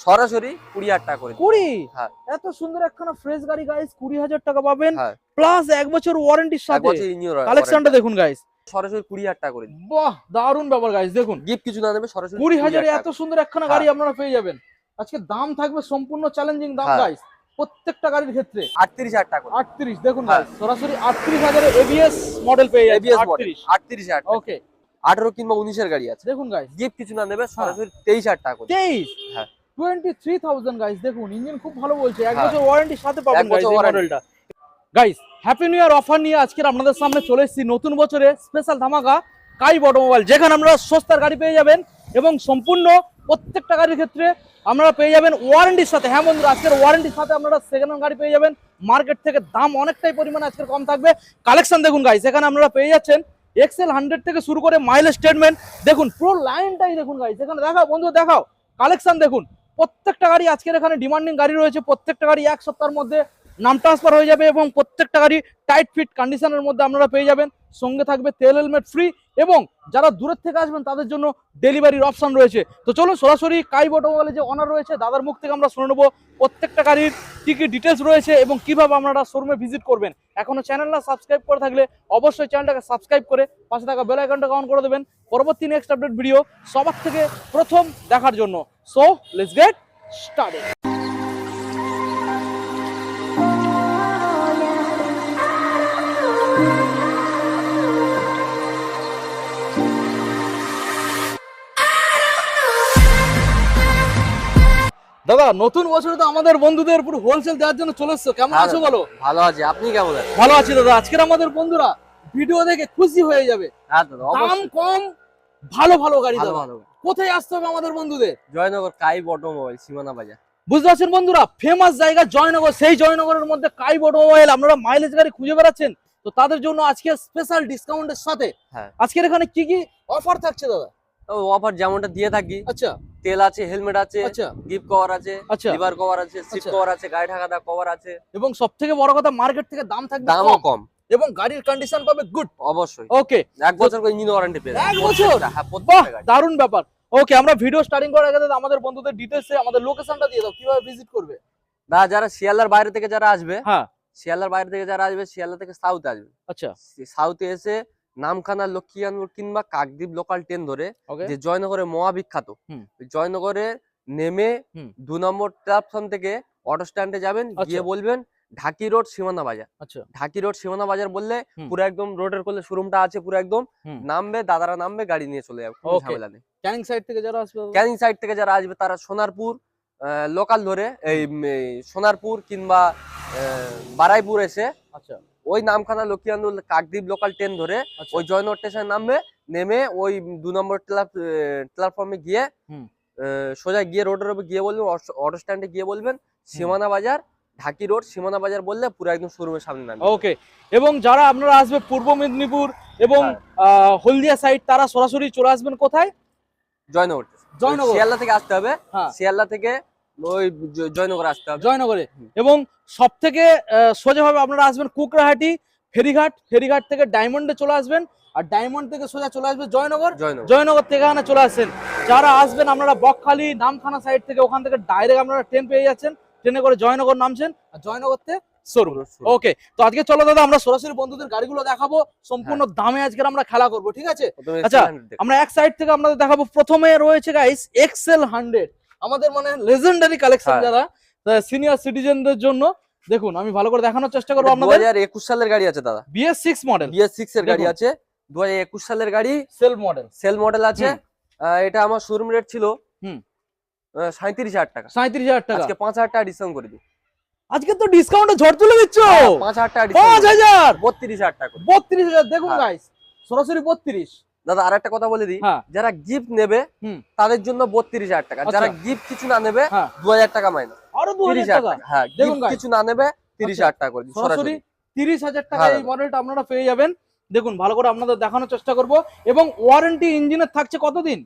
সরাসরি 20,000 টাকা করে 20? হ্যাঁ। এত সুন্দর একখানা ফ্রেশ গাড়ি গাইস, 20,000 টাকা পাবেন হ্যাঁ, প্লাস 1 বছর ওয়ারেন্টির 1 সাথে। বছর ইঞ্জিন কালেকশনটা দেখুন গাইস, সরাসরি 20,000 টাকা করে বাহ দারুণ ব্যাপার গাইস। দেখুন গিফট কিছু না দেবে, সরাসরি 20,000 এ টাকা এত করে। সুন্দর একখানা হ্যাঁ। গাড়ি আপনারা পেয়ে যাবেন। আজকে দাম থাকবে সম্পূর্ণ চ্যালেঞ্জিং দাম হ্যাঁ। গাইস, প্রত্যেকটা গাড়ির ক্ষেত্রে। 38,000 টাকা করে 38 দেখুন হ্যাঁ। গাইস, সরাসরি 38,000 এ এবিএস মডেল পেয়ে যাবেন। ABS মডেল 38 38,000 টাকা। ওকে 18 কিংবা 19 এর গাড়ি আছে, দেখুন গাইস, গিফট কিছু না নেবে, সরাসরি 23,000 টাকা করে। 23 হ্যাঁ। 23,000 গাইস। দেখুন ইঞ্জিন খুব ভালো বলছে, 1 হ্যাঁ। বছর ওয়ারেন্টির সাথে পাবেন 1 গাইস বছর এই warranty। মডেলটা। Guys happy new year offer নিয়ে আজকে আপনাদের সামনে চলে এসেছি নতুন বছরে স্পেশাল ধামাকা কাই অটোমোবাইল, যেখানে আপনারা সস্তার গাড়ি পেয়ে যাবেন এবং সম্পূর্ণ প্রত্যেকটা গাড়ির ক্ষেত্রে আপনারা পেয়ে যাবেন ওয়ারেন্টির সাথে। হ্যাঁ বন্ধুরা, আজকের ওয়ারেন্টির সাথে আপনারা সেকেন্ড হ্যান্ড গাড়ি পেয়ে যাবেন। মার্কেট থেকে দাম অনেকটাই পরিমাণে আজকের কম থাকবে। কালেকশন দেখুন গাইস, এখানে আপনারা পেয়ে যাচ্ছেন এক্সেল 100 থেকে শুরু করে মাইলেজ স্টেটমেন্ট দেখুন, পুরো লাইনটাই দেখুন গাইস। এখানে দেখাও বন্ধু, দেখাও কালেকশন দেখুন। প্রত্যেকটা গাড়ি আজকের এখানে ডিমান্ডিং গাড়ি রয়েছে, প্রত্যেকটা গাড়ি 1 সপ্তাহের মধ্যে নাম ট্রান্সফার হয়ে যাবে এবং প্রত্যেকটা গাড়ি টাইট ফিট কন্ডিশনের মধ্যে আপনারা পেয়ে যাবেন। সঙ্গে থাকবে তেল হেলমেট ফ্রি এবং যারা দূরের থেকে আসবেন তাদের জন্য ডেলিভারির অপশন রয়েছে। তো চলুন সরাসরি কাই অটোমোবাইলে যে অনার রয়েছে দাদার মুখ থেকে আমরা শুনে নেবো প্রত্যেকটা গাড়ির কি কি ডিটেলস রয়েছে এবং কিভাবে আপনারা শোরুমে ভিজিট করবেন। এখনো চ্যানেলটা সাবস্ক্রাইব করে থাকলে অবশ্যই চ্যানেলটাকে সাবস্ক্রাইব করে পাশে থাকা বেল আইকনটাকে অন করে দেবেন পরবর্তী নেক্সট আপডেট ভিডিও সবার থেকে প্রথম দেখার জন্য। So let's get started. দাদা নতুন বছরে তো আমাদের বন্ধুদের পুরো হোলসেল দেওয়ার জন্য চলে এসছো, কেমন হ্যাঁ আছো দাদা, বলো? ভালো আছি, আপনি কেমন আছেন? ভালো আছি দাদা। আজকের আমাদের বন্ধুরা ভিডিও দেখে খুশি হয়ে যাবে। হ্যাঁ দাদা, দাম অবশ্যই কম, ভালো ভালো গাড়ি ভালো দাদা। ভালো। কোথায় আসতে হবে আমাদের বন্ধুদের? জয়নগর কাই অটোমোবাইল, সীমানা বাজার। বুঝতে পারছেন বন্ধুরা, ফেমাস জায়গা জয়নগর। সেই জয়নগরের মধ্যে কাই অটোমোবাইল। আপনারা মাইলেজ গাড়ি খুঁজে বেড়াচ্ছেন, তো তাদের জন্য আজকে স্পেশাল ডিসকাউন্টের সাথে হ্যাঁ। আজকের এখানে কি কি অফার থাকছে দাদা? অফার যেমনটা দিয়ে থাকি, আচ্ছা তেল আছে, হেলমেট আছে, আচ্ছা গিফট কভার আছে, আচ্ছা। লিভার কভার আছে, সিট আচ্ছা। কভার আছে, গাড়ি ঢাকা দা কভার আছে, এবং সব থেকে বড় কথা মার্কেট থেকে দাম থাকবে দামও কম কম। এবং গাড়ির কন্ডিশন পাবে গুড। অবশ্যই ওকে 1 বছর করে ইঞ্জিন ওয়ারেন্টি পেয়ে যাবেন। 1 বছর? হ্যাঁ, বাহ প্রত্যেকটা গাড়ি। দারুণ ব্যাপার। ওকে আমরা ভিডিও স্টার্টিং করার আগে দাদা আমাদের বন্ধুদের ডিটেইলসে আমাদের লোকেশনটা দিয়ে দাও, কিভাবে ভিজিট করবে? না, যারা শিয়ালদার বাইরে থেকে যারা আসবে, হ্যাঁ শিয়ালদার বাইরে থেকে যারা আসবে, শিয়ালদা থেকে সাউথ আসবে, আচ্ছা সাউথে এসে নামখানা, লক্ষ্মীকান্তপুর কিংবা কাকদ্বীপ লোকাল ট্রেন ধরে ওকে যে জয়নগরে মহাবিখ্যাত, হুম। জয়নগরে নেমে হুম। 2 নম্বর প্ল্যাটফর্ম থেকে অটো স্ট্যান্ডে যাবেন, গিয়ে আচ্ছা। বলবেন ঢাকি রোড সীমানা বাজার। আচ্ছা ঢাকি রোড সীমানা বাজার বললে হুম। পুরো একদম রোডের কোলে শোরুমটা আছে, পুরো একদম হুম। নামবে, দাদারা নামবে, গাড়ি নিয়ে চলে যাবে, কোনো Okay. ঝামেলা নেই। ক্যানিং সাইড থেকে যারা আসবে দাদা? ক্যানিং সাইড থেকে যারা আসবে তারা সোনারপুর লোকাল ধরে এই সোনারপুর কিংবা বারাইপুর এসে আচ্ছা ওই নামখানা, লক্ষ্মীকান্তপুর, কাকদ্বীপ লোকাল ট্রেন ধরে আচ্ছা ওই জয়নগর স্টেশনে নামবে, নেমে ওই 2 নম্বর প্ল্যাটফর্মে গিয়ে হুম। সোজা গিয়ে রোডের উপর গিয়ে বলবেন, অটো স্ট্যান্ডে গিয়ে বলবেন সীমানা বাজার, ঢাকি রোড সীমানা বাজার বললে পুরো একদম শোরুমের সামনে নামবে। ওকে এবং যারা আপনারা আসবে পূর্ব মেদিনীপুর এবং হলদিয়া সাইড, তারা সরাসরি চলে আসবেন কোথায়? জয়নগর। জয়নগর। শিয়ালদা থেকে আসতে হবে, হ্যাঁ শিয়ালদা থেকে ওই জয়নগর আসতে হবে। জয়নগরে। হুম। এবং সব থেকে সোজাভাবে আপনারা আসবেন কুকরাহাটি ফেরিঘাট, ফেরিঘাট থেকে ডায়মন্ডে চলে আসবেন আর ডায়মন্ড থেকে সোজা চলে আসবে জয়নগর, জয়নগর। জয়নগর থেকে এখানে চলে আসেন। যারা আসবেন আপনারা বকখালি নামখানা সাইড থেকে, ওখান থেকে ডাইরেক্ট আপনারা ট্রেন পেয়ে যাচ্ছেন, ট্রেনে করে জয়নগর নামছেন আর জয়নগর থেকে শোরুম। ওকে তো আজকে চলো দাদা আমরা সরাসরি বন্ধুদের গাড়িগুলো দেখাবো, সম্পূর্ণ দামে আজকে আমরা খেলা করব, ঠিক আছে? আচ্ছা আমরা এক সাইড থেকে আপনাদের দেখাবো। প্রথমে রয়েছে গাইস এক্সেল 100, আমাদের মানে লেজেন্ডারি কালেকশন, হ্যাঁ। যারা সিনিয়র সিটিজেনদের জন্য। দেখুন আমি ভালো করে দেখানোর চেষ্টা করবো আপনাদের। 2021 সালের গাড়ি আছে দাদা, BS6 মডেল, BS6 এর গাড়ি দেখুন। আছে, 2021 সালের গাড়ি, সেল মডেল, সেল মডেল আছে। হুম। এটা আমার শোরুম রেট ছিল হুম। 37,000 টাকা, 37,000 টাকা। আজকে 5,000 টাকা ডিসকাউন্ট করে দিই। আজকে তো ডিসকাউন্টে ঝড় তুলে দিচ্ছ। 5,000 টাকা ডিসকাউন্ট, 5,000 32,000 টাকা করে। 32,000 দেখুন হ্যাঁ। গাইস, সরাসরি 32। দাদা আরেকটা কথা বলে দিই, হ্যাঁ যারা গিফট নেবে হুম। তাদের জন্য 32,000 টাকা, আচ্ছা। যারা গিফট কিছু না নেবে হ্যাঁ 2,000 টাকা মাইনাস, আরো 2,000 30,000 টাকা। টাকা। হ্যাঁ, দেখুন গিফট guys। কিছু না নেবে 30,000 টাকা করে দিই, সরাসরি সরাসরি 30,000 টাকা হ্যাঁ এই মডেলটা আপনারা পেয়ে যাবেন। দেখুন ভালো করে আপনাদের দেখানোর চেষ্টা করব। এবং ওয়ারেন্টি ইঞ্জিনের থাকছে কতদিন?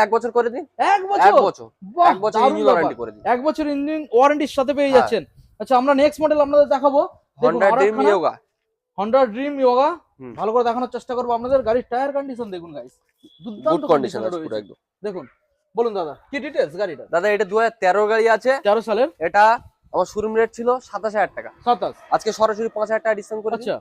1 বছর করে দিন। 1 বছর? 1 বছর, বাহ, 1 বছর দারুণ ইঞ্জিন ব্যাপার। ওয়ারেন্টি করে দিই। 1 বছর ইঞ্জিন ওয়ারেন্টির সাথে পেয়ে হ্যাঁ। যাচ্ছেন। আচ্ছা আমরা নেক্সট মডেল আপনাদের দেখাবো। Honda Dream Yoga, Honda Dream Yoga হুম। ভালো করে দেখানোর চেষ্টা করব আপনাদের। গাড়ির টায়ার কন্ডিশন দেখুন গাইস, দুর্দান্ত গুড কন্ডিশন কন্ডিশনে আছে পুরো রয়েছে। একদম। দেখুন বলুন দাদা কি ডিটেলস গাড়িটা? দাদা এটা 2013 গাড়ি আছে, 13 সালের। এটা আমার শোরুম রেট ছিল 27,000 টাকা, 27। আজকে সরাসরি 5,000 টাকা ডিসকাউন্ট করে আচ্ছা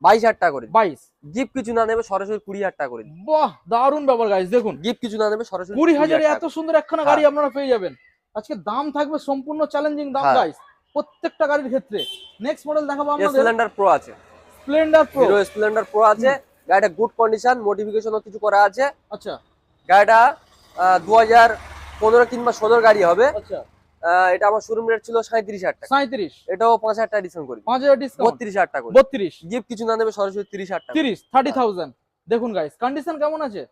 22,000 টাকা করে 22। গিফট কিছু না নেবে সরাসরি 20,000 টাকা করে বাহ দারুন ব্যাপার গাইস, দেখুন গিফট কিছু না নেবে সরাসরি 20,000 এ এত টাকা। সুন্দর একখানা গাড়ি আপনারা পেয়ে যাবেন। আজকে দাম থাকবে সম্পূর্ণ চ্যালেঞ্জিং দাম হ্যাঁ। গাইস প্রত্যেকটা গাড়ির ক্ষেত্রে। নেক্সট মডেল দেখাবো আপনাদের স্প্লেন্ডার প্রো আছে, Splendor pro. Hero Splendor pro আছে, গাড়িটা গুড কন্ডিশন, মডিফিকেশনও কিছু করা আছে। আচ্ছা গাড়িটা 2015 কিংবা 16 গাড়ি হবে। আচ্ছা এটা আমার শোরুম রেট ছিল 37,000 টাকা, 37। এটাও 5,000 টাকা ডিসকাউন্ট করে 5,000 ডিসকাউন্ট, 32,000 টাকা করে 32। গিফট কিছু না নেবে সরাসরি 30,000 টাকা 30 30,000। দেখুন গাইস কন্ডিশন কেমন আছে?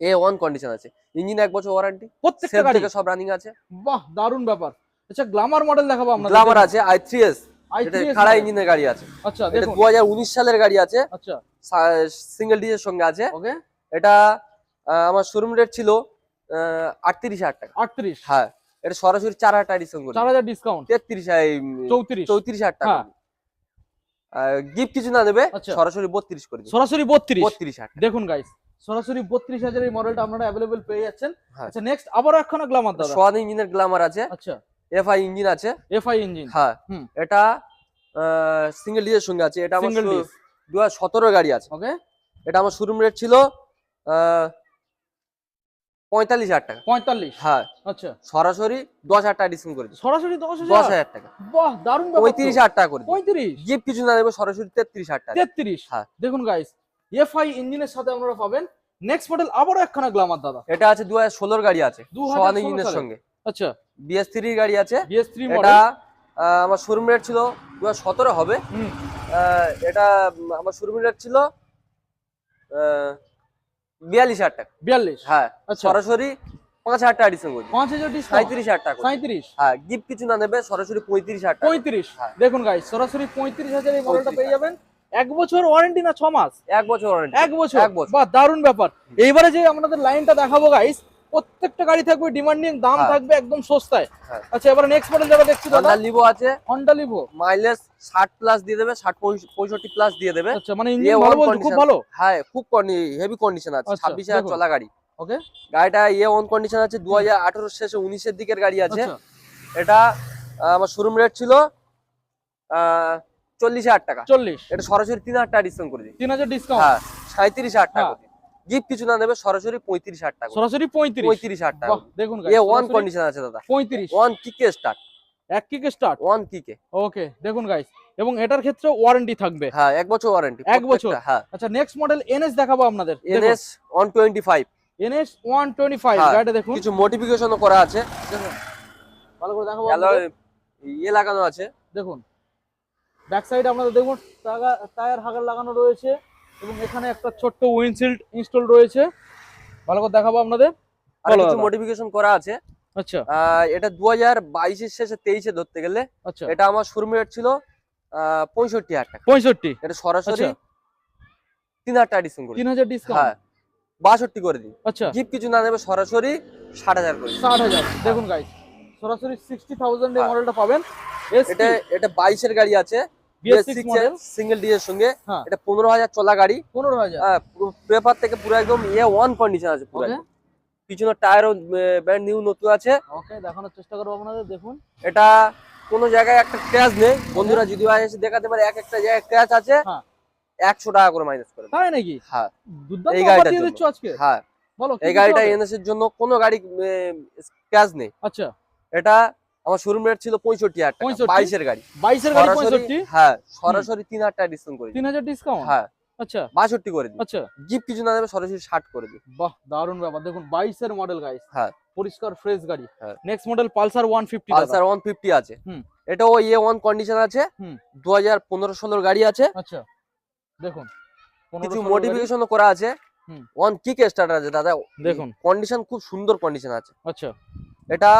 A1 কন্ডিশন আছে, ইঞ্জিন 1 বছর ওয়ারেন্টি, প্রত্যেকটা সেলফ গাড়ি থেকে সব রানিং আছে। বাহ দারুন ব্যাপার। আচ্ছা গ্ল্যামার মডেল দেখাবো আপনাদের। গ্ল্যামার আছে i3s, এটা i3s খাড়া model। ইঞ্জিনের গাড়ি আছে, আচ্ছা এটা দেখুন 2019 সালের গাড়ি আছে, আচ্ছা সিঙ্গেল ডিজের সঙ্গে আছে। ওকে এটা আমার শোরুম রেট ছিল 38,000 টাকা, 38। হ্যাঁ এটা সরাসরি 4,000 টাকা ডিসকাউন্ট করে 4,000 ডিসকাউন্ট 34,000 টাকা হ্যাঁ। গিফট কিছু না দেবে আচ্ছা। সরাসরি 32 করে দিবে সরাসরি 32। 32,000 টাকা। দেখুন গাইস সরাসরি 32,000 এই মডেলটা আপনারা अवेलेबल পেয়ে যাচ্ছেন। হ্যাঁ। আচ্ছা নেক্সট আবারো একখানা গ্ল্যামার দাদা। সোয়ান ইঞ্জিনের গ্ল্যামার আছে, আচ্ছা এফআই ইঞ্জিন আছে, এফআই ইঞ্জিন। হ্যাঁ হুম। এটা সিঙ্গেল ডিজের সঙ্গে আছে, এটা আমার সিঙ্গেল ডিজ 2017 গাড়ি আছে, ওকে এটা আমার শোরুম রেট ছিল 45,000 টাকা, 45। হ্যাঁ আচ্ছা সরাসরি 10,000 টাকা ডিসকাউন্ট করে দিবে সরাসরি 10,000। 10,000 টাকা, বাহ দারুন ব্যাপার। 35,000 টাকা করে দিবে 35 গিফট কিছু না দেবে সরাসরি 33,000 টাকা। 33। হ্যাঁ। দেখুন গাইস এফআই ইঞ্জিনের সাথে আপনারা পাবেন। নেক্সট মডেল আবারো একখানা গ্ল্যামার দাদা। এটা আছে 2016 গাড়ি আছে, 2016 সোয়ান ইঞ্জিনের সালে। সঙ্গে আচ্ছা BS3 গাড়ি আছে, BS3 এটা মডেল। আমার শোরুম রেট ছিল 2017 হবে, হুম এটা আমার শোরুম রেট ছিল 42,000 টাকা, 42। হ্যাঁ আচ্ছা সরাসরি 5,000 টাকা ডিসকাউন্ট করে দিবে 5,000 ডিসকাউন্ট 37,000 টাকা করে দিবে। 37। হ্যাঁ গিফট কিছু না নেবে সরাসরি 35,000 টাকা 35। হ্যাঁ। দেখুন গাইস সরাসরি 35,000 এই মডেলটা 35,000 পেয়ে যাবেন। 1 বছর ওয়ারেন্টি না 6 মাস? 1 বছর ওয়ারেন্টি, 1 বছর। 1 বছর। বাহ দারুন ব্যাপার। এইবারে যে আমাদের লাইনটা দেখাবো গাইস প্রত্যেকটা গাড়ি থাকবে ডিমান্ডিং, দাম হ্যাঁ। থাকবে একদম সস্তায়। হ্যাঁ। আচ্ছা এবারে নেক্সট মডেল যাবে দেখছি দাদা। হন্ডা লিভো আছে, হন্ডা লিভো। মাইলেজ 60 প্লাস দিয়ে দেবে, 65 প্লাস দিয়ে দেবে। আচ্ছা মানে ইঞ্জিন ভালো বলতে খুব ভালো। হ্যাঁ খুব হেভি কন্ডিশন আছে, আচ্ছা, 26,000 দেখুন। চলা গাড়ি, ওকে গাড়িটা A1 কন্ডিশন আছে, 2018 শেষে 19 এর দিকের গাড়ি আছে। আচ্ছা এটা আমার শোরুম রেট ছিল 40,000 টাকা, 40। এটা সরাসরি 3,000 টাকা ডিসকাউন্ট করে দিই, 3,000 ডিসকাউন্ট হ্যাঁ 37,000 টাকা হ্যাঁ। করে দিই। গিফট কিছু না দেবে সরাসরি 35,000 টাকা, সরাসরি 35। 35,000 টাকা। বাহ দেখুন গাইস A1 কন্ডিশন আছে দাদা, 35। 1 কিকে স্টার্ট, এক কিকে স্টার্ট। 1 কিকে, ওকে দেখুন গাইস এবং এটার ক্ষেত্রে ওয়ারেন্টি থাকবে। হ্যাঁ 1 বছর ওয়ারেন্টি, 1 বছর। হ্যাঁ। আচ্ছা নেক্সট মডেল এনএস দেখাবো আপনাদের। NS 125, এনএস 125 হ্যাঁ, গাড়িটা দেখুন। কিছু মডিফিকেশনও করা আছে, দেখুন ভালো করে দেখাবো অ্যালয় আপনাদের। ইয়ে লাগানো আছে, দেখুন ব্যাক সাইড আপনাদের দেখুন টায়ার হাগার লাগানো রয়েছে এবং এখানে একটা ছোট্ট উইন্ডশিল্ড ইনস্টল রয়েছে। ভালো করে দেখাবো আপনাদের। আর বলো কিছু দাদা। মডিফিকেশন করা আছে। আচ্ছা এটা 2022 এর শেষে 23 এ ধরতে গেলে আচ্ছা এটা আমার শোরুম রেট ছিল 65,000 টাকা, 65। এটা সরাসরি আচ্ছা। 3,000 টাকা ডিসকাউন্ট করে দিই। 3,000 ডিসকাউন্ট। হ্যাঁ 62 করে দিই, আচ্ছা গিফট কিছু না দেবে সরাসরি 60,000 করে দিই। 60,000। দেখুন গাইস সরাসরি 60,000 এই হ্যাঁ। মডেলটা পাবেন। এটা এটা 22 এর গাড়ি আছে, BS6 মডেল। সিঙ্গেল ডি এর সঙ্গে, হ্যাঁ এটা 15,000 চলা গাড়ি, 15,000। পেপার থেকে পুরো একদম A1 কন্ডিশন আছে পুরো ওকে একদম। পিছনের টায়ারও ব্র্যান্ড নিউ নতুন আছে। ওকে দেখানোর চেষ্টা করবো আপনাদের। দেখুন এটা কোনো জায়গায় একটা ক্র্যাশ নেই, বন্ধুরা যদি এসে দেখাতে পারে এক একটা জায়গায় ক্র্যাশ আছে, হ্যাঁ। 100 টাকা করে মাইনাস করে দেবে। তাই নাকি? হ্যাঁ দুর্দান্ত এই অফার গাড়িটার দিয়ে জন্য। দিচ্ছ আজকে। হ্যাঁ বলো কি এই দিতে গাড়িটা হবে? এনএস এর জন্য কোনো গাড়ি ক্র্যাশ নেই। আচ্ছা এটা আমার শোরুম রেট ছিল 65,000 টাকা, 65? 22 এর গাড়ি, 22 এর গাড়ি সরাসরি 65। হ্যাঁ সরাসরি 3,000 টাকা ডিসকাউন্ট করে দিই। 3,000 ডিসকাউন্ট। হ্যাঁ আচ্ছা 62 করে দিই, আচ্ছা গিফট কিছু না দেবে সরাসরি 60 করে দিই। বাহ দারুণ ব্যাপার। দেখুন 22 এর মডেল গাইস, হ্যাঁ পরিষ্কার ফ্রেশ গাড়ি। হ্যাঁ। নেক্সট মডেল পালসার 150 দাদা। পালসার 150 আছে, হুম। এটাও A1 কন্ডিশন আছে, হুম। 2015-16 গাড়ি আছে, আচ্ছা দেখুন কিছু 15-16 গাড়ি। মডিফিকেশনও করা আছে। হুম। 1 কিক স্টার্টার আছে দাদা, দেখুন কন্ডিশন খুব সুন্দর কন্ডিশন আছে। আচ্ছা এটা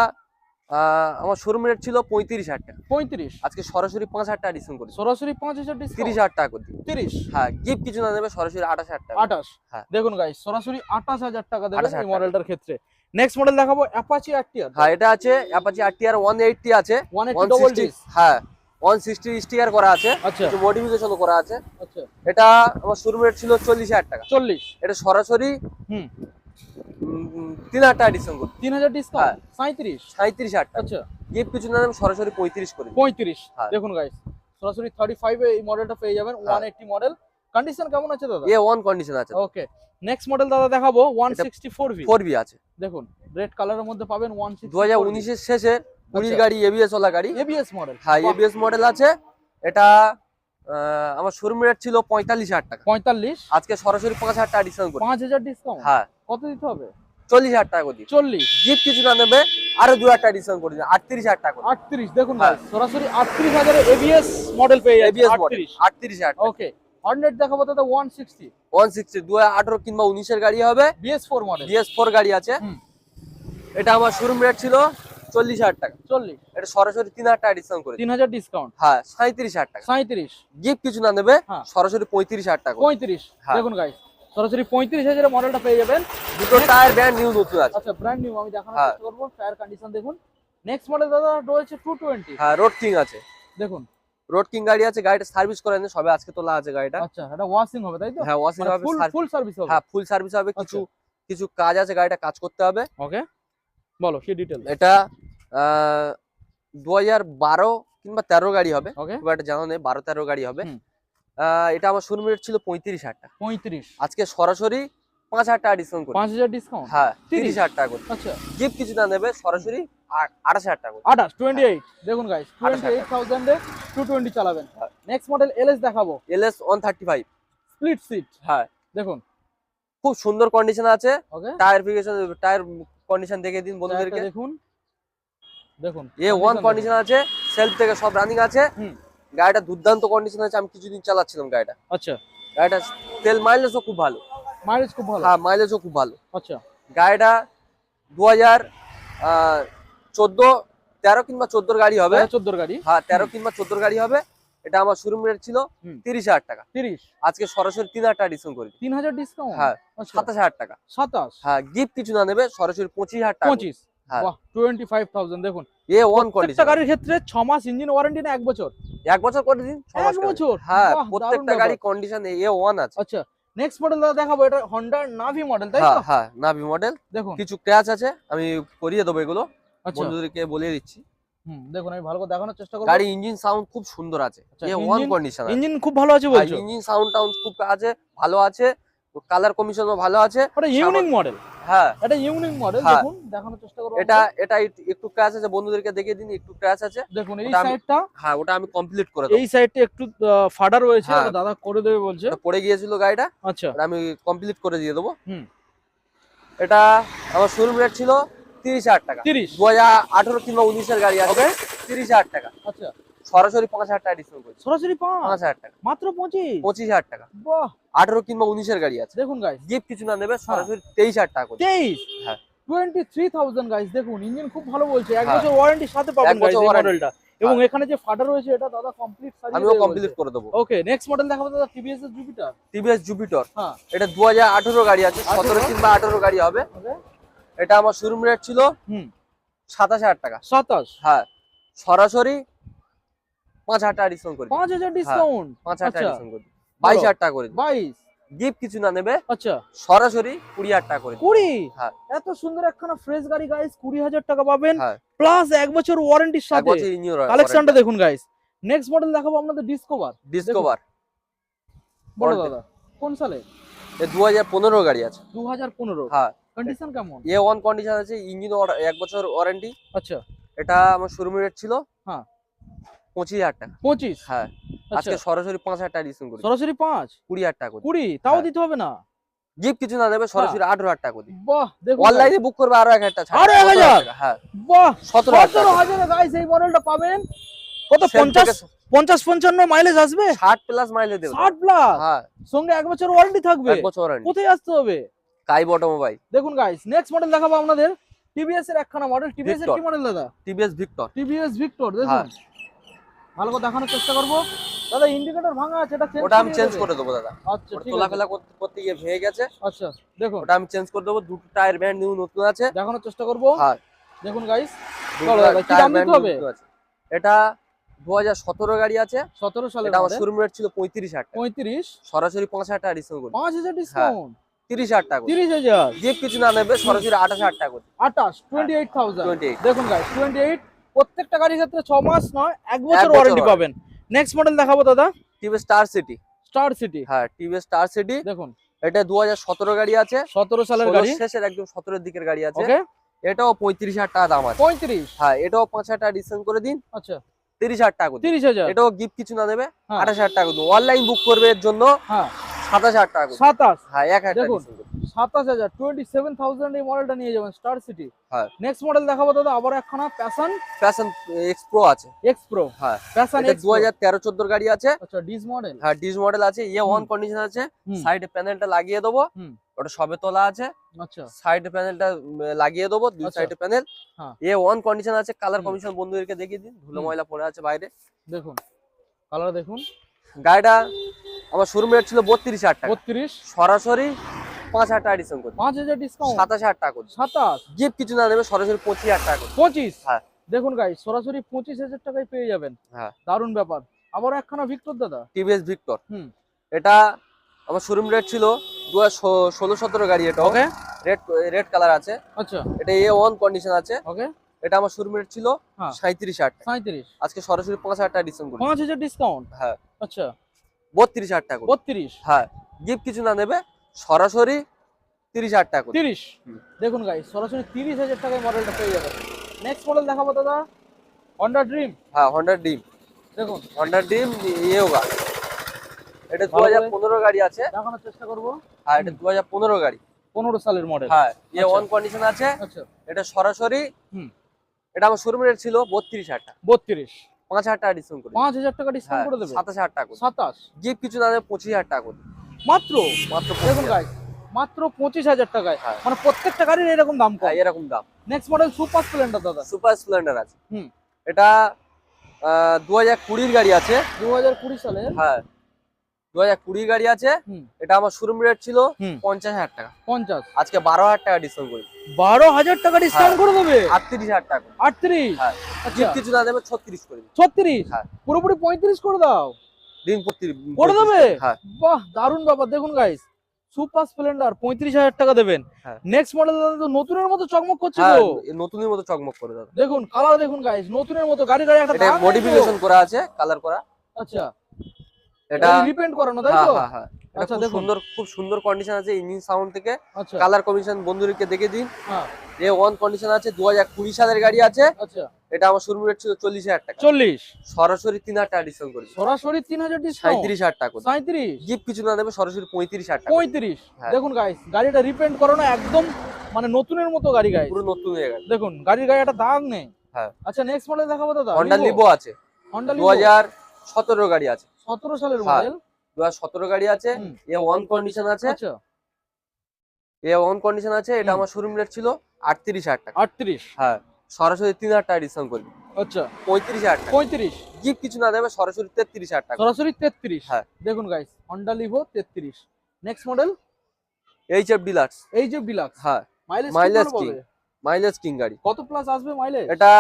আমার শোরুম রেট ছিল 35,000 টাকা, 35। আজকে সরাসরি 5,000 টাকা ডিসকাউন্ট করে দিই, সরাসরি 5,000 ডিসকাউন্ট। 30,000 টাকা করে দিই। 30। হ্যাঁ গিফট কিছু না দেবে সরাসরি 28,000 টাকা। 28। হ্যাঁ। দেখুন গাইস সরাসরি 28,000 টাকা দেবেন 28,000 এই টাকা। মডেলটার ক্ষেত্রে। নেক্সট মডেল দেখাবো অ্যাপাচি আরটিআর। হ্যাঁ এটা আছে অ্যাপাচি RTR 180 আছে, 180 ডবল 160 ডিস। হ্যাঁ 160 স্টিকার করা আছে, আচ্ছা কিছু মডিফিকেশনও করা আছে। আচ্ছা এটা আমার শোরুম রেট ছিল 40,000 টাকা, 40। এটা সরাসরি হুম 3,000 টাকা ডিসকাউন্ট করি। 3000 ডিসকাউন্ট, হ্যাঁ। 37। 37,000 টাকা। আচ্ছা, গিফট কিছু না দেবেন, সরাসরি 35 করে দিন। 35। হ্যাঁ। দেখুন গাইস, সরাসরি 35 এ এই মডেলটা পেয়ে যাবেন। হ্যাঁ। 180 মডেল। কন্ডিশন কেমন আছে দাদা? A1 কন্ডিশন আছে। ওকে, নেক্সট মডেল দাদা দেখাবো 164V। 4B আছে। দেখুন রেড কালারের মধ্যে পাবেন 164V। 2019 এর শেষে 20 গাড়ি এবিএস ওলা গাড়ি। ABS model. হ্যাঁ, এবিএস মডেল আছে। এটা আমার শোরুম রেট ছিল 45,000 টাকা। 45। আজকে সরাসরি 5,000 টাকা ডিসকাউন্ট করি। 5000 ডিসকাউন্ট। হ্যাঁ, কত দিতে হবে? 40,000 টাকা করে দিই। 40। গিফট কিছু না নেবে, আরো 2,000 টাকা ডিসকাউন্ট করে দিন, 38,000 টাকা করে। 38। দেখুন হ্যাঁ। গাইস, সরাসরি 38,000 এ ABS মডেল পেয়ে যাবেন। ABS model 38। 38,000 টাকা। ওকে, হর্নেট দেখাবো দাদা 160। 160 2018 কিংবা 19 এর গাড়ি হবে। BS4 model. BS4 গাড়ি আছে। হুম। এটা আমার শোরুম রেট ছিল 40,000 টাকা। 40। এটা সরাসরি 3,000 টাকা ডিসকাউন্ট করে দিই। 3000 ডিসকাউন্ট। হ্যাঁ, 37,000 টাকা। 37। গিফট কিছু না নেবে, হ্যাঁ। সরাসরি 35,000 টাকা করে। 35। হ্যাঁ। দেখুন গাইস, সরাসরি 35,000 এর মডেলটা পেয়ে যাবেন। দুটো টায়ার ব্র্যান্ড নিউ নতুন আছে। আচ্ছা, ব্র্যান্ড নিউ আমি দেখানোর হ্যাঁ। চেষ্টা করব। টায়ার কন্ডিশন দেখুন। নেক্সট মডেল দাদা রয়েছে 220। হ্যাঁ, রোড কিং আছে। দেখুন। রোড কিং গাড়ি আছে। গাড়িটা সার্ভিস করে নেন, সবে আজকে তোলা আছে গাড়িটা। আচ্ছা, এটা ওয়াশিং হবে তাই তো? হ্যাঁ, ওয়াশিং হবে। ফুল সার্ভিস হবে। হ্যাঁ, ফুল সার্ভিস হবে। কিছু কিছু কাজ আছে, গাড়িটা কাজ করতে হবে। ওকে, বলো কি ডিটেইল। এটা 2012 কিংবা 13 গাড়ি হবে। ওকে, খুব একটা জানা নেই, 12-13 গাড়ি হবে। হুম। এটা আমার শোরুম রেট ছিল 35,000 টাকা। 35। আজকে সরাসরি 5,000 টাকা ডিসকাউন্ট করি। 5000 ডিসকাউন্ট। হ্যাঁ, 30,000 30,000 টাকা করে। আচ্ছা, গিফট কিছু না নেবে, সরাসরি 28,000 টাকা করে। 28 দেখুন গাইস, 28,000 এ 220 চালাবেন। হ্যাঁ। নেক্সট মডেল LS দেখাবো। LS 135। Split seat. হ্যাঁ, দেখুন। খুব সুন্দর কন্ডিশন আছে। ওকে, টায়ার কন্ডিশন দেখে দিন বন্ধুদেরকে। দেখুন। দেখুন, A1 কন্ডিশন আছে, সেলফ থেকে সব রানিং আছে। হুম। গাড়িটা দুর্দান্ত কন্ডিশন আছে। আমি কিছুদিন চালাচ্ছিলাম গাড়িটা। আচ্ছা, গাড়িটা তেল মাইলেজও খুব ভালো। মাইলেজ খুব ভালো। হ্যাঁ, মাইলেজও খুব ভালো। আচ্ছা, গাড়িটা 2014 13 কিংবা 14 গাড়ি হবে। 14 গাড়ি। হ্যাঁ, 13 কিংবা 14 গাড়ি হবে। এটা আমার শোরুম রেট ছিল হুম। 30,000 টাকা। 30। আজকে সরাসরি 3,000 টাকা ডিসকাউন্ট করে দিই। 3000 ডিসকাউন্ট। হ্যাঁ, আচ্ছা, 27,000 টাকা। 27। হ্যাঁ, গিফট কিছু না নেবে, সরাসরি 25,000 টাকা। 25। হ্যাঁ। বাহ, 25,000 দেখুন। A1 প্রত্যেকটা কন্ডিশন। গাড়ির ক্ষেত্রে 6 মাস ইঞ্জিন ওয়ারেন্টি না 1 বছর? 1 বছর করে দিন, 6 মাস 1 করে দিন। বছর। হ্যাঁ, বাহ, প্রত্যেকটা দারুণ গাড়ি ব্যাপার। কন্ডিশন A1 আছে। আচ্ছা, নেক্সট মডেল দাদা দেখাবো। এটা Honda Navi মডেল তাই হ্যাঁ তো? হ্যাঁ, নাভি মডেল। দেখুন। কিছু ক্র্যাচ আছে, আমি করিয়ে দেবো এগুলো, আচ্ছা, বন্ধুদেরকে বলিয়ে দিচ্ছি। দেখুন আমি ভালো করে দেখানোর চেষ্টা করব। গাড়ি ইঞ্জিন সাউন্ড খুব সুন্দর আছে। আচ্ছা, A1 কন্ডিশন আছে। ইঞ্জিন খুব ভালো আছে বলছো? ইঞ্জিন সাউন্ড টাউন্ড খুব আছে, ভালো আছে। কালার কমিশনও ভালো আছে। এটা ইউনিক মডেল। হ্যাঁ, এটা ইউনিক মডেল। হ্যাঁ। দেখুন, দেখানোর চেষ্টা করব। এটা একটু ক্র্যাচ আছে, বন্ধুদেরকে দেখিয়ে দিন। একটু ক্র্যাচ আছে। দেখুন এই ওটা আমি- সাইডটা, হ্যাঁ, ওটা আমি কমপ্লিট করে দেবো। এই সাইডটা একটু ফাটা রয়েছে। হ্যাঁ। ওটা দাদা করে দেবে বলছে। ওটা পড়ে গিয়েছিল গাড়িটা, আচ্ছা, ওটা আমি কমপ্লিট করে দিয়ে দেবো। হুম। এটা আমার শোরুম রেট ছিল 30,000 টাকা। 30। 2018 কিংবা 19 এর গাড়ি আছে। 30,000 টাকা। আচ্ছা, সরাসরি 5,000 টাকা ডিসকাউন্ট করছি। সরাসরি 5 5,000 টাকা। মাত্র 25। 25,000 টাকা। বাহ, 18 কিংবা 19 এর গাড়ি আছে। দেখুন গাইস, গিফট কিছু না নেবে, সরাসরি 23,000 টাকা করে। 23। হ্যাঁ। 23,000 গাইস। দেখুন ইঞ্জিন খুব ভালো বলছে। 1 হ্যাঁ। বছর ওয়ারেন্টির সাথে পাবেন 1 গাইস বছর এই warranty। মডেলটা। এবং এখানে যে ফাটা রয়েছে এটা দাদা কমপ্লিট সারিয়ে আমিও দেবে কমপ্লিট বলছে। করে দেবো। ওকে, নেক্সট মডেল দেখাবো দাদা TVS এর জুপিটার। টিভিএস জুপিটর। হ্যাঁ, এটা 2018 গাড়ি আছে। 17 18 কিংবা 18 গাড়ি হবে। ওকে, এটা আমার শোরুম রেট ছিল হুম, 27,000 টাকা। 27। হ্যাঁ, সরাসরি 5,000 টাকা ডিসকাউন্ট করে দিই। 5000 ডিসকাউন্ট। 5,000 টাকা আচ্ছা, ডিসকাউন্ট করে দিই। 22,000 টাকা করে দিই। 22। গিফট কিছু না নেবে, আচ্ছা, সরাসরি 20,000 টাকা করে দিই। 20। হ্যাঁ। এত সুন্দর একখানা ফ্রেশ গাড়ি গাইস, 20,000 টাকা পাবেন হ্যাঁ, প্লাস 1 বছর ওয়ারেন্টির 1 সাথে। বছর রিনিউ কালেকশনটা দেখুন গাইস। নেক্সট মডেল দেখাবো আপনাদের ডিসকভার। ডিসকভার। বলো Fronted। দাদা, কোন সালে? এ 2015 গাড়ি আছে। 2015। হ্যাঁ, কন্ডিশন কেমন? A1 কন্ডিশন আছে, ইঞ্জিন 1 বছর ওয়ারেন্টি। আচ্ছা, এটা আমার শোরুম রেট ছিল হ্যাঁ। 25,000 টাকা। 25। হ্যাঁ, আচ্ছা, আজকে সরাসরি 5,000 টাকা ডিসকাউন্ট করে দিই। সরাসরি 5। 20,000 টাকা করে দিই। 20 তাও হ্যাঁ। দিতে হবে না? গিফট কিছু না নেবে, সরাসরি 18,000 টাকা করে দিই। বাহ, দেখুন অনলাইনে বুক করবে আরো 1,000 টাকা ছাড়। আরো 1,000 টাকা। হ্যাঁ, বাহ, 17,000 টাকা। 17,000 গাইস এই মডেলটা পাবেন। কত? Same 50 থেকে 55 মাইলেজ আসবে? 60 প্লাস মাইলেজ দেবে। 60 প্লাস। হ্যাঁ, সঙ্গে 1 বছর ওয়ারেন্টি থাকবে। 1 বছর ওয়ারেন্টি। কোথায় আসতে হবে? কাই অটোমোবাইল। দেখুন গাইস, নেক্সট মডেল দেখাবো আপনাদের TVS এর একখানা মডেল। TVS এর Victor। কি মডেল দাদা? TVS Victor. TVS Victor. দেখুন হ্যাঁ। ভালো করে দেখানোর চেষ্টা করব। দাদা ইন্ডিকেটর ভাঙা আছে, এটা চেঞ্জ ওটা আমি চেঞ্জ করে দেবো দাদা। আচ্ছা, ওটা ঠিক তোলা আছে। ফেলা করতে গিয়ে ভেঙে গেছে। আচ্ছা, দেখুন ওটা আমি চেঞ্জ করে দেবো। দুটো টায়ার ব্যান্ড নিউ নতুন আছে। দেখানোর চেষ্টা করব। হ্যাঁ, দেখুন গাইস, দুটো চলো দাদা, কি টায়ার দাম ব্যান্ড দিতে হবে? নতুন আছে। এটা 2017 গাড়ি আছে। 17 সালের এটা আমার মডেল। শোরুম রেট ছিল 35,000 টাকা। 35। সরাসরি 5,000 টাকা ডিসকাউন্ট করে দিই। 5000 ডিসকাউন্ট। 30,000 টাকা, 30,000, গিফট কিছু না নেবে সরাসরি 28,000 টাকা, 28,000। 28। দেখুন গাইস 28, প্রত্যেকটা গাড়ির ক্ষেত্রে 6 মাস নয় 1 বছর বছর ওয়ারেন্টি warranty। পাবেন। নেক্সট মডেল দেখাবো দাদা, TVS star city. Star city. হ্যাঁ, টিভিএস স্টার সিটি, দেখুন এটা 2017 গাড়ি আছে, 17 সালের 16 গাড়ি। শেষের একদম 17 দিকের গাড়ি আছে। ওকে, এটাও 35,000 টাকা দাম আছে। 35। হ্যাঁ, এটাও 5,000 টাকা ডিসকাউন্ট করে দিন, আচ্ছা 30,000 টাকা করে দিন। 30,000। এটাও গিফট কিছু না নেবে, হ্যাঁ। 28,000 টাকা দিন। অনলাইন বুক করবে এর জন্য হ্যাঁ 27,000 টাকা করে দিন। 27। হ্যাঁ, 1,000 টাকা দেখুন, ডিসকাউন্ট। 27,000, 27,000 এই মডেলটা নিয়ে যাবেন স্টার সিটি। হ্যাঁ, নেক্সট মডেল দেখাবো দাদা, আবার একখানা প্যাশন ফ্যাশন এক্স প্রো আছে। X pro. হ্যাঁ, প্যাশন এটা এক্স প্রো। 2013-14 গাড়ি আছে। আচ্ছা ডিস মডেল। হ্যাঁ, ডিস মডেল আছে, ইয়ে ওয়ান কন্ডিশন আছে। হুম। সাইডে প্যানেলটা লাগিয়ে দেবো, হুম। ওটা সবে তোলা আছে। আচ্ছা সাইড প্যানেলটা লাগিয়ে দেবো, দুই আচ্ছা। সাইডে প্যানেল। হ্যাঁ। এ ওয়ান কন্ডিশন আছে, কালার হুম। কমিশন বন্ধুদেরকে দেখিয়ে দিন, ধুলো হুম। ময়লা পড়ে আছে বাইরে। দেখুন কালার দেখুন। গাড়িটা আমার শোরুম রেট ছিল 32,000 টাকা, 32, সরাসরি 5,000 টাকা ডিসকাউন্ট করে 5,000 ডিসকাউন্ট। 27,000 টাকা করে 27, গিফট কিছু না দেবে, সরাসরি 25,000 টাকা করে। 25। হ্যাঁ। দেখুন গাইস সরাসরি 25,000 টাকায় পেয়ে যাবেন। হ্যাঁ, দারুণ ব্যাপার। আবার একখানা ভিক্টর দাদা। TVS Victor. হুম। এটা আমার শোরুম রেট ছিল 2016-17 গাড়ি, এটা ওকে রেড রেড কালার আছে। আচ্ছা এটা এ ওয়ান কন্ডিশন আছে। ওকে। এটা আমার শোরুম রেট ছিল হ্যাঁ। 37,000 টাকা, 37, আজকে সরাসরি 5,000 টাকা ডিসকাউন্ট করে। 5,000 ডিসকাউন্ট। হ্যাঁ, আচ্ছা 32,000 টাকা করে। 32, হ্যাঁ, গিফট কিছু না নেবে, সরাসরি 30,000 টাকা করে। 30। হুম। দেখুন গাইস সরাসরি 30,000 টাকায় মডেলটা পেয়ে যাবেন। নেক্সট মডেল দেখাবো দাদা, হন্ডা ড্রিম। হ্যাঁ, হন্ডা ড্রিম। দেখুন হন্ডা ড্রিম ইয়েওগা, এটা ভালো করে 2015 গাড়ি আছে। দেখানোর চেষ্টা করব। হ্যাঁ, এটা 2015 গাড়ি। 15 সালের মডেল। হ্যাঁ, এ আচ্ছা। ওয়ান কন্ডিশন আছে। আচ্ছা এটা সরাসরি, হুম। এটা আমার শোরুম রেট ছিল 32,000 টাকা, 32, 5,000 টাকা ডিসকাউন্ট করে। 5,000 টাকা ডিসকাউন্ট হ্যাঁ, করে দেবে। 27,000 টাকা করে। 27 গিফট কিছু না দেবে, 25,000 টাকা করে। মাত্র। মাত্র দেখুন 25,000। গাইস মাত্র 25,000 টাকায়। হ্যাঁ। মানে প্রত্যেকটা গাড়ির এরকম দাম কম। হ্যাঁ, এরকম দাম। নেক্সট মডেল সুপার স্প্লেন্ডার দাদা। সুপার স্প্লেন্ডার আছে। হুম। এটা 2020 গাড়ি আছে। 2020 সালের। হ্যাঁ, 2020 গাড়ি আছে। হুম। এটা আমার শোরুম রেট ছিল হুম। 50,000 টাকা, 50, আজকে 12,000 টাকা ডিসকাউন্ট করি। 12,000 টাকা ডিসকাউন্ট করে দেবে। 38,000 টাকা করে। 38। হ্যাঁ, আচ্ছা গিফট কিছু না দেবে, 36 করে দিন। 36, হ্যাঁ। পুরোপুরি 35 করে দাও। দিন প্রতি করে দেবে? হ্যাঁ, বাহ দারুণ ব্যাপার। দেখুন গাইস সুপার স্প্লেন্ডার 35,000 টাকা দেবেন। হ্যাঁ। নেক্সট মডেল দাদা তো নতুনের মতো চকমক করছে হ্যাঁ, তো। নতুনের মতো চকমক করে দাদা। দেখুন কালার দেখুন গাইস নতুনের মতো। গাড়ি একটা এটা দাগ নেই তো? মডিফিকেশন করা আছে, কালার করা। আচ্ছা এটা রিপেন্ট করানো তাই হ্যাঁ তো? হ্যাঁ হ্যাঁ, এটা আচ্ছা খুব দেখুন। সুন্দর, খুব সুন্দর কন্ডিশন আছে ইঞ্জিন সাউন্ড থেকে। আচ্ছা কালার কমিশন বন্ধুদেরকে দেখে দিন। হ্যাঁ এ ওয়ান কন্ডিশন আছে, 2020 সালের গাড়ি আছে। আচ্ছা এটা আমার শোরুম রেট ছিল 40,000 টাকা, 40, সরাসরি 3,000 টাকা ডিসকাউন্ট করে সরাসরি 3,000 ডিসকাউন্ট। 37,000 টাকা করে। 37, গিফট কিছু না দেবে, সরাসরি 35,000 টাকা। 35। হ্যাঁ। দেখুন গাইস গাড়িটা রিপেন্ট করানো একদম মানে নতুনের মতো গাড়ি গাইস। পুরো নতুন হয়ে গেছে। দেখুন গাড়ির গায়ে একটা দাগ নেই। হ্যাঁ। আচ্ছা নেক্সট মডেল দেখাবো দাদা। হন্ডা লিভো আছে, হন্ডা 2017 গাড়ি আছে। 17 সালের হ্যাঁ। মডেল। 2017 গাড়ি আছে। হুম। এ ওয়ান কন্ডিশন আছে। আচ্ছা এ ওয়ান কন্ডিশন আছে। এটা হুম। আমার শোরুম রেট ছিল 38,000 টাকা। 38। হ্যাঁ, সরাসরি 3,000 টাকা ডিসকাউন্ট করবি, আচ্ছা 35,000 টাকা। 35, গিফট কিছু না দেবে, সরাসরি 33,000 টাকা। সরাসরি 33। হ্যাঁ। দেখুন guys Honda Livo 33। Next model HF deluxe. এই যে ডিলাক্স। হ্যাঁ, মাইলেজ মাইলেজ কি কিং, মাইলেজ কিং গাড়ি। কত প্লাস আসবে মাইলেজ? এটা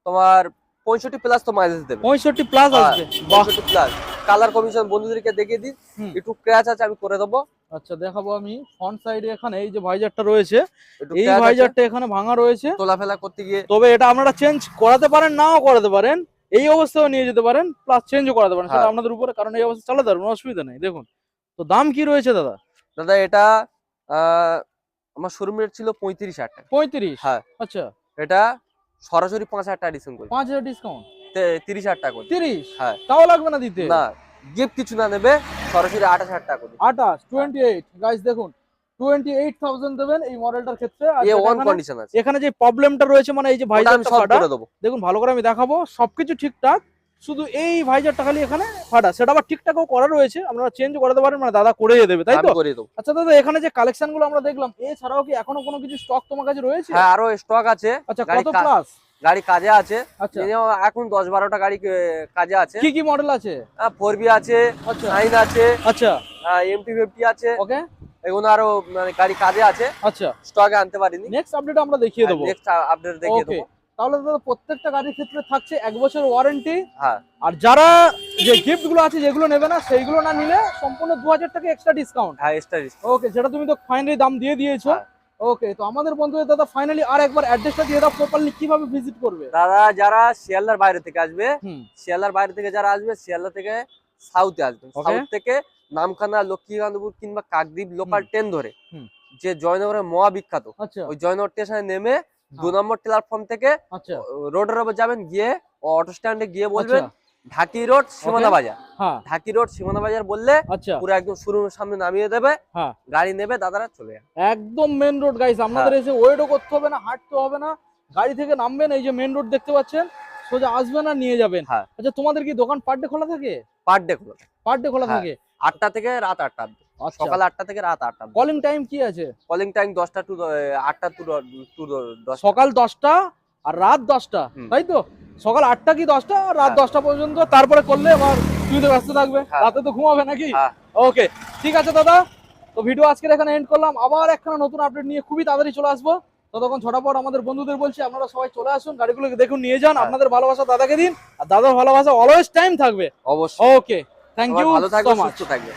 তোমার 65 প্লাস তো মাইলেজ দেবে। 65 প্লাস হ্যাঁ, আসবে। বাহ 65 প্লাস। কালার কমিশন বন্ধুদেরকে দেখিয়ে দিন। হুম। একটু ক্র্যাচ আছে, আমি করে দেবো। আচ্ছা দেখাবো আমি ফ্রন্ট সাইডে এখানে এই যে ভাইজারটা রয়েছে, একটু এই ক্র্যাচ আছে, ভাইজারটা এখানে ভাঙা রয়েছে। তোলাফেলা করতে গিয়ে। তবে এটা আপনারা চেঞ্জ করাতে পারেন নাও করাতে পারেন, এই অবস্থায় নিয়ে যেতে পারেন, প্লাস চেঞ্জও করাতে পারেন, সেটা হ্যাঁ। আপনাদের উপরে, কারণ এই অবস্থা চালাতে পারবেন, অসুবিধা নেই। দেখুন তো দাম কি রয়েছে দাদা? দাদা এটা আমার শোরুম রেট ছিল 35,000 টাকা। 35। হ্যাঁ। আচ্ছা এটা সরাসরি 5,000 টাকা ডিসকাউন্ট করি, 5,000 ডিসকাউন্ট। 30,000 টাকা করে। 30 হ্যাঁ। তাও লাগবে না দিতে? না, গিফট কিছু না নেবে, সরাসরি 28,000 টাকা করে। 28, 28 গাইস দেখুন 28,000 দেবেন এই মডেলটার ক্ষেত্রে। আর এ ওয়ান এখানে- কন্ডিশন আছে, এখানে যে প্রবলেমটা রয়েছে মানে এই যে ওটা আমি ভাইজারটা সলভ ফাটা, করে দেবো। দেখুন ভালো করে আমি দেখাবো, সবকিছু ঠিকঠাক, শুধু এই ভাইজারটা খালি এখানে ফাটা, সেটা আবার ঠিকঠাকও করা রয়েছে, আপনারা চেঞ্জ করাতে পারেন, মানে দাদা করে দেবে তাই তো? আমি করে দেবো। আচ্ছা দাদা এখানে যে কালেকশন গুলো আমরা দেখলাম, এছাড়াও কি এখনো কোনো কিছু স্টক তোমার কাছে রয়েছে? হ্যাঁ, আরো স্টক আছে। আচ্ছা গাড়ি কত প্লাস? গাড়ি কাজে আছে। আচ্ছা Minimum এখন 10-12টা গাড়ি কাজে আছে। কি কি মডেল আছে? 4B আছে, আচ্ছা 9 আছে, আচ্ছা MT50 আছে। ওকে এগুলো আরো মানে গাড়ি কাজে আছে, আচ্ছা স্টকে আনতে পারিনি। নেক্সট আপডেট আমরা দেখিয়ে দেবো। নেক্সট আপডেট দেখিয়ে ওকে দেবো। তাহলে দাদা প্রত্যেকটা গাড়ির ক্ষেত্রে থাকছে 1 বছর ওয়ারেন্টি। হ্যাঁ। আর যারা যে গিফট গুলো আছে যেগুলো নেবে না সেইগুলো না নিলে সম্পূর্ণ 2000 টাকা এক্সট্রা ডিসকাউন্ট। হ্যাঁ এক্সট্রা ডিসকাউন্ট। ওকে, সেটা তুমি তো ফাইনালি দাম দিয়ে দিয়েছো। হ্যাঁ। ওকে, তো আমাদের বন্ধুদের দাদা ফাইনালি আর একবার অ্যাড্রেসটা দিয়ে দাও, প্রপারলি কিভাবে ভিজিট করবে। দাদা যারা শিয়ালদার বাইরে থেকে আসবে, হুম। শিয়ালদার বাইরে থেকে যারা আসবে, শিয়ালদা থেকে সাউথে আসবেন, Okay. সাউথ থেকে নামখানা, লক্ষ্মীকান্তপুর কিংবা কাকদ্বীপ লোকাল ট্রেন ধরে হুম। যে জয়নগরের মহা বিখ্যাত আচ্ছা ওই জয়নগর স্টেশনে নেমে হ্যাঁ। 2 নম্বর প্ল্যাটফর্ম থেকে আচ্ছা রোডের উপর যাবেন, গিয়ে অটো স্ট্যান্ডে গিয়ে বলবেন আচ্ছা, ঢাকি রোড সীমানা বাজার। হ্যাঁ ঢাকি রোড সীমানা বাজার বললে আচ্ছা পুরো একদম শোরুমের সামনে নামিয়ে দেবে, হ্যাঁ, গাড়ি নেবে, দাদারা চলে যাবে। একদম মেন রোড গাইস, আপনাদের এসে ওয়েটও করতে হবে না, হাঁটতে হবে না, গাড়ি থেকে নামবেন, এই যে মেন রোড দেখতে পাচ্ছেন, সোজা আসবেন আর নিয়ে যাবেন। হ্যাঁ। আচ্ছা, তোমাদের কি দোকান পার ডে খোলা থাকে? পার ডে খোলা থাকে, পার ডে খোলা হ্যাঁ। থাকে। 8টা থেকে রাত 8টা অবধি, আচ্ছা, সকাল 8টা থেকে রাত 8টা অবধি। কলিং টাইম কি আছে? কলিং টাইম 10টা টু 8টা টু 10। সকাল 10টা আর রাত 10টা, হুম। তাই তো? সকাল 8টা কি 10টা আর রাত হ্যাঁ। 10টা পর্যন্ত, তারপরে করলে আবার তুমি তো ব্যস্ত থাকবে, হ্যাঁ। রাতে তো ঘুমাবে নাকি? হ্যাঁ। ওকে, ঠিক আছে দাদা, তো ভিডিও আজকের এখানে এন্ড করলাম, আবার একখানা নতুন আপডেট নিয়ে খুবই তাড়াতাড়ি চলে আসবো। ততক্ষণ ঝটাপট আমাদের বন্ধুদের বলছি আপনারা সবাই চলে আসুন, গাড়িগুলোকে দেখুন, নিয়ে যান, হ্যাঁ। আপনাদের ভালোবাসা দাদাকে দিন, আর দাদার ভালোবাসা অলওয়েজ টাইম থাকবে। অবশ্যই। ওকে, থ্যাংক সবাই ইউ ভালো সো থাকবে, মাচ। সুস্থ থাকবে।